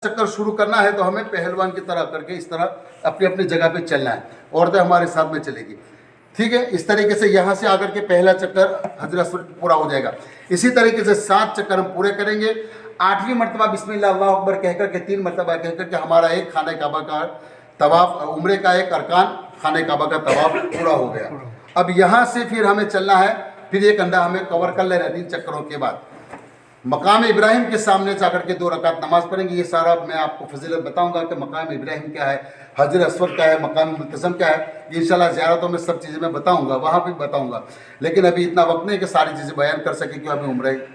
चक्कर शुरू करना है तो हमें पहलवान की तरह करके इस तरह अपनी अपनी जगह पे चलना है। औरतें हमारे साथ में चलेगी, ठीक है। इस तरीके से यहाँ से आकर के पहला चक्कर हजर अस्वद पूरा हो जाएगा। इसी तरीके से 7 चक्कर हम पूरे करेंगे। 8वीं मरतबा बिस्मिल्लाह अल्लाहु अकबर कहकर के 3 मरतबा कहकर के हमारा एक खाने काबा का तवाफ, उम्रे का एक अरकान खाने काबा का तवाफ पूरा हो गया। अब यहाँ से फिर हमें चलना है, फिर एक अंडा हमें कवर कर लेना है 3 चक्करों के बाद। मकाम इब्राहिम के सामने जाकर के 2 रकात नमाज पढ़ेंगे। ये सारा मैं आपको फजीलत बताऊंगा कि मकाम इब्राहिम क्या है, हजर अस्वद क्या है, मकाम मुल्तज़म क्या है। ये इंशाल्लाह ज़ियारतों में सब चीज़ें मैं बताऊंगा, वहाँ भी बताऊंगा, लेकिन अभी इतना वक्त नहीं कि सारी चीज़ें बयान कर सके कि हमें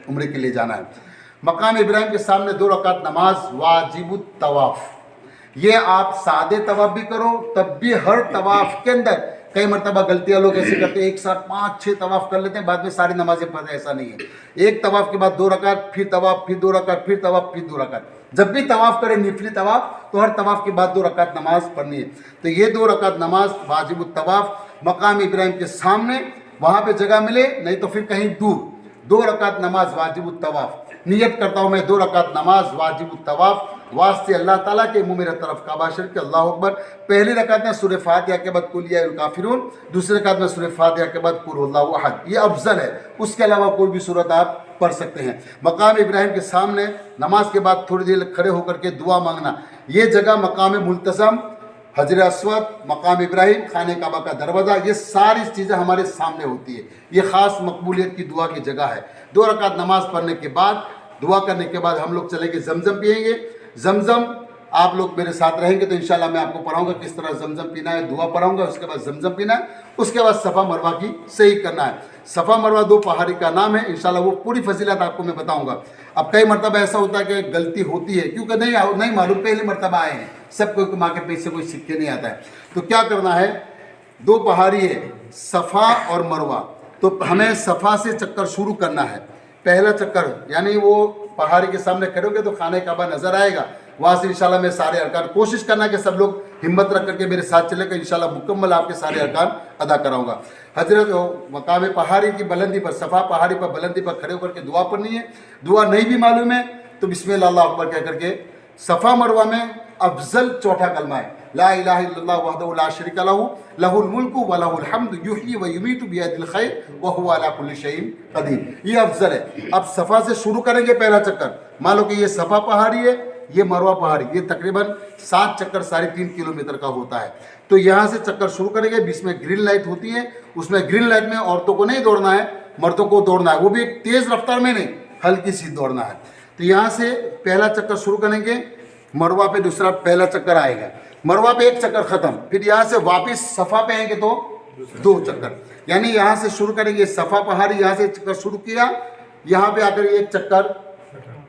उम्रे के लिए जाना है। मकाम इब्राहिम के सामने 2 रकात नमाज वाजिबुत तवाफ़। ये आप सादे तवाफ़ भी करो तब भी हर तवाफ़ के अंदर कई मरतबा गलतियाँ लोग ऐसे करते हैं, एक साथ 5-6 तवाफ़ कर लेते हैं, बाद में सारी नमाजें पढ़ते हैं। ऐसा नहीं है। एक तवाफ़ के बाद 2 रकात, फिर तवाफ़, फिर 2 रकात, फिर तवाफ़, फिर 2 रकात। जब भी तवाफ़ करें निफली तवाफ़, तो हर तवाफ़ के बाद 2 रकात नमाज पढ़नी है। तो ये 2 रकात नमाज वाजिबुत तवाफ़ मकाम इब्राहिम के सामने, वहाँ पे जगह मिले नहीं तो फिर कहीं दूर, 2 रकात नमाज वाजिबुत तवाफ़। नियत करता हूँ मैं 2 रकात नमाज वाजिबुत तवाफ़ वास्ते अल्लाह ताला के मुँह मेरे तरफ काबा शरीफ के। अल्लाह अकबर। पहली रकात में सूरह फातिहा के बाद कुल या काफिरून, दूसरी रकात में सूरह फातिहा के बाद कुल हुवल्लाहु अहद। ये अफजल है, उसके अलावा कोई भी सूरत आप पढ़ सकते हैं। मकाम इब्राहिम के सामने नमाज के बाद थोड़ी देर खड़े होकर के दुआ मांगना। ये जगह मकाम मुल्तज़म, हजर अस्वद, मकाम इब्राहिम, खाने काबा का दरवाज़ा, ये सारी चीज़ें हमारे सामने होती है। ये ख़ास मकबूलियत की दुआ की जगह है। 2 रकात नमाज पढ़ने के बाद, दुआ करने के बाद हम लोग चलेंगे जमजम पिएंगे। जमजम आप लोग मेरे साथ रहेंगे तो इंशाल्लाह मैं आपको पढ़ाऊंगा किस तरह जमजम पीना है, दुआ पढ़ाऊंगा, उसके बाद जमजम पीना है, उसके बाद सफ़ा मरवा की सही करना है। सफ़ा मरवा 2 पहाड़ी का नाम है, इंशाल्लाह वो पूरी फजीलत आपको मैं बताऊंगा। अब कई मरतबा ऐसा होता है कि गलती होती है क्योंकि नहीं मालूम, पहली मरतबा आए हैं, सबको माँ के पेट से कोई सीख के नहीं आता है। तो क्या करना है, 2 पहाड़ी है सफ़ा और मरवा, तो हमें सफ़ा से चक्कर शुरू करना है। पहला चक्कर यानी वो पहाड़ी के सामने करोगे तो खाने काबा नज़र आएगा, वहाँ से इंशाल्लाह मैं सारे अरकान, कोशिश करना कि सब लोग हिम्मत रख करके मेरे साथ चले कि इंशाल्लाह मुकम्मल आपके सारे अरकान अदा कराऊंगा। हजरत मकाम पहाड़ी की बुलंदी पर, सफ़ा पहाड़ी पर बुलंदी पर खड़े होकर के दुआ पढ़नी है। दुआ नहीं भी मालूम है तो बिस्मिल्लाह अल्लाहु अकबर कह करके। सफ़ा मरवा में अफजल चौथा कलमा है ला इलाहा इल्लल्लाह वहदहु ला शरीका लहू लहुल मुल्कु व लहुल हम्दु युहयी व युमीतु बियदिल खैर व हुवा अला कुल्लि शैइन कदीर। ये अफजल है। अब सफ़ा से शुरू करेंगे पहला चक्कर। मान लो कि ये सफ़ा पहाड़ी है, ये मरवा पहाड़ी, ये तकरीबन 7 चक्कर 3.5 किलोमीटर का होता है। तो यहाँ से चक्कर शुरू करेंगे। बीच में ग्रीन लाइट होती है, उसमें ग्रीन लाइट में औरतों को नहीं दौड़ना है, मर्दों को दौड़ना है, वो भी तेज़ रफ्तार में नहीं, हल्की सी दौड़ना है। तो यहाँ से पहला चक्कर शुरू करेंगे, मरवा पे दूसरा पहला चक्कर आएगा, मरवा पे 1 चक्कर ख़त्म, फिर यहाँ से वापस सफ़ा पे आएंगे तो 2 चक्कर, यानी यहाँ से शुरू करेंगे सफ़ा पहाड़ी, यहाँ से चक्कर शुरू किया, यहाँ पे आकर 1 चक्कर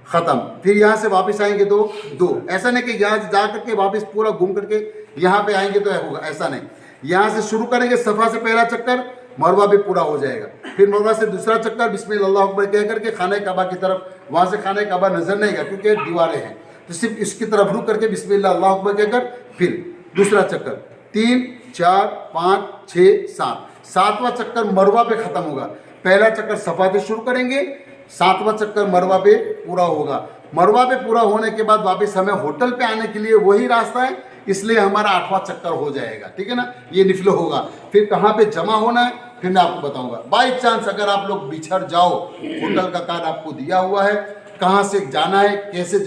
ख़त्म, फिर यहाँ से वापस आएंगे तो 2। ऐसा नहीं कि यहाँ जा करके वापस पूरा घूम करके यहाँ पे आएंगे तो होगा, ऐसा नहीं। यहाँ से शुरू करेंगे सफ़ा से पहला चक्कर, मरवा भी पूरा हो जाएगा, फिर मरवा से दूसरा चक्कर बिस्मिल्लाह अल्लाहु अकबर कह करके खाने काबा की तरफ, वहाँ से खाने काबा नजर नहीं आएगा क्योंकि दीवारें हैं, तो सिर्फ इसकी तरफ रुक करके बिस्मिल्लाह अल्लाहु अकबर कहकर फिर दूसरा चक्कर, 3, 4, 5, 6, 7, 7वां चक्कर मरवा पे ख़त्म होगा। पहला चक्कर सफ़ा से शुरू करेंगे, 7वां चक्कर मरवा पे पूरा होगा। मरवा पे पूरा होने के बाद वापस हमें होटल पे आने के लिए वही रास्ता है, इसलिए हमारा 8वां चक्कर हो जाएगा, ठीक है ना। ये निफल होगा, फिर कहाँ पे जमा होना है फिर मैं आपको बताऊंगा। बाई चांस अगर आप लोग बिछड़ जाओ, होटल का कार्ड आपको दिया हुआ है, कहाँ से जाना है, कैसे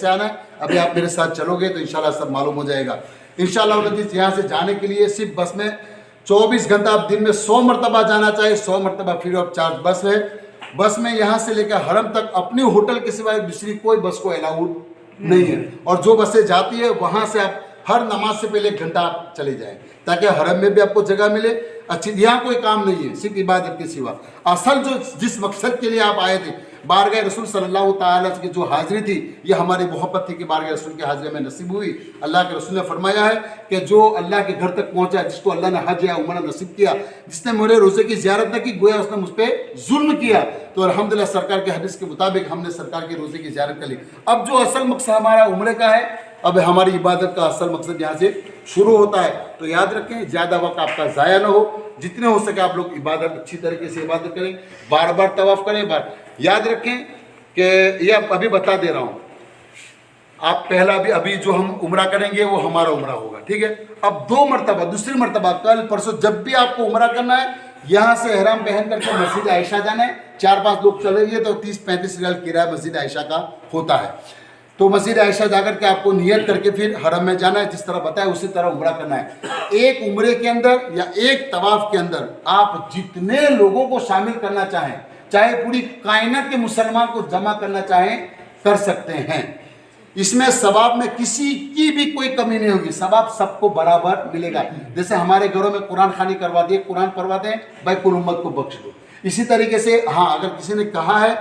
आना है, अभी आप मेरे साथ चलोगे तो इंशाल्लाह सब मालूम हो जाएगा। इंशाल्लाह यहाँ से जाने के लिए सिर्फ बस में 24 घंटा, आप दिन में 100 मरतबा जाना चाहे 100 मरतबा फ्री ऑफ चार्ज बस है। बस में यहाँ से लेकर हरम तक अपनी होटल के सिवाय दूसरी कोई बस को अलाउड नहीं है, और जो बसें जाती है वहाँ से आप हर नमाज से पहले 1 घंटा आप चले जाएं ताकि हरम में भी आपको जगह मिले। अच्छी, यहाँ कोई काम नहीं है सिर्फ इबादत के सिवा। असल जो जिस मकसद के लिए आप आए थे, बारगाह रसूल सल्लल्लाहु ताला की जो हाजिरी थी, ये हमारी मोहब्बत थी कि बारगाह रसूल की हाजिरी में नसीब हुई। अल्लाह के रसूल ने फरमाया है कि जो अल्लाह के घर तक पहुँचा, जिसको अल्लाह ने हज या उम्रा नसीब किया, जिसने मेरे रोज़े की ज़ियारत न की, गोया उसने मुझ पर जुल्म किया। तो अल्हम्दुलिल्लाह सरकार के हदीस के मुताबिक हमने सरकार के रोज़े की ज़ियारत कर ली। अब जो असल मकसद हमारा उम्रे का है, अब हमारी इबादत का असल मकसद यहाँ से शुरू होता है। तो याद रखें, ज़्यादा वक्त आपका ज़ाया ना हो, जितने हो सके आप लोग इबादत अच्छी तरीके से इबादत करें, बार बार तवाफ़ करें। याद रखें कि ये अभी बता दे रहा हूँ, आप पहला भी अभी जो हम उम्रा करेंगे वो हमारा उम्रा होगा, ठीक है। अब 2 मरतबा, दूसरी मरतबा कल परसों जब भी आपको उम्रा करना है, यहाँ से एहराम पहन करके मस्जिद आयशा जाना है। 4-5 लोग चलेंगे तो 30-35 रियाल किराया मस्जिद आयशा का होता है। तो मस्जिद आयशा जाकर के आपको नियत करके फिर हरम में जाना है, जिस तरह बताया उसी तरह उम्रा करना है। एक उम्रे के अंदर या एक तवाफ के अंदर आप जितने लोगों को शामिल करना चाहें, चाहे पूरी कायनात के मुसलमान को जमा करना चाहें, कर सकते हैं। इसमें सवाब में किसी की भी कोई कमी नहीं होगी, सवाब सबको बराबर मिलेगा। जैसे हमारे घरों में कुरान खानी करवा दिए, कुरान पढ़वा दें, भाई कुल उम्मत को बख्श दो। इसी तरीके से हाँ, अगर किसी ने कहा है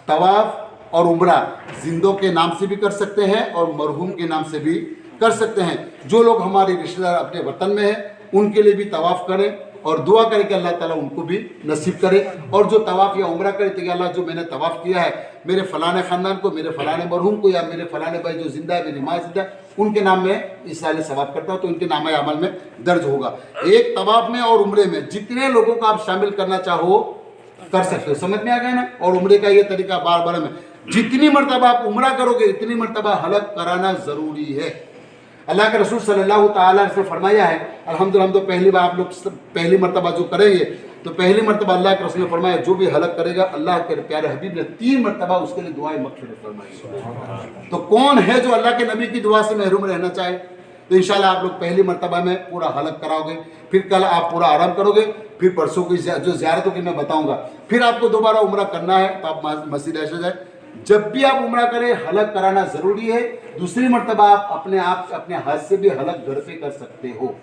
तवाफ और उम्रा जिंदों के नाम से भी कर सकते हैं और मरहूम के नाम से भी कर सकते हैं। जो लोग हमारे रिश्तेदार अपने वतन में हैं उनके लिए भी तवाफ़ करें और दुआ करें कि अल्लाह ताला उनको भी नसीब करे। और जो तवाफ़ या उम्रा करे तो अल्लाह जो मैंने तवाफ़ किया है मेरे फ़लाने ख़ानदान को, मेरे फ़लाने मरहूम को या मेरे फ़लाने भाई जो जिंदा है, मेरी माँ जिंदा है, उनके नाम में इस साल सवाब करता हूँ तो उनके नाम अमल में दर्ज होगा। एक तवाफ़ में और उम्रे में जितने लोगों को आप शामिल करना चाहो कर सकते हो। समझ में आ गया ना। और उम्रे का ये तरीका बार बार में जितनी मरतबा आप उम्रा करोगे इतनी मरतबा हलक कराना ज़रूरी है। अल्लाह के रसूल सल्लल्लाहु ताला से फरमाया है, अल्हम्दुलिल्लाह हम तो पहली बार आप लोग पहली मरतबा जो करेंगे तो पहली मरतबा अल्लाह के रसूल ने फरमाया जो भी हलक करेगा अल्लाह के प्यारे हबीब ने 3 मरतबा उसके लिए दुआएं मग़फ़िरत फरमाई। तो कौन है जो अल्लाह के नबी की दुआ से महरूम रहना चाहे। तो इंशाल्लाह आप लोग पहली मरतबा में पूरा हलक कराओगे, फिर कल आप पूरा आराम करोगे, फिर परसों की जो ज़ियारतों की मैं बताऊँगा, फिर आपको दोबारा उम्रा करना है तो आप मस्जिद आयशा जाए। जब भी आप उम्रा करें हलक कराना ज़रूरी है। दूसरी मरतबा आप अपने हज से भी हलक घर पे कर सकते हो,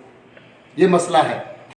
ये मसला है।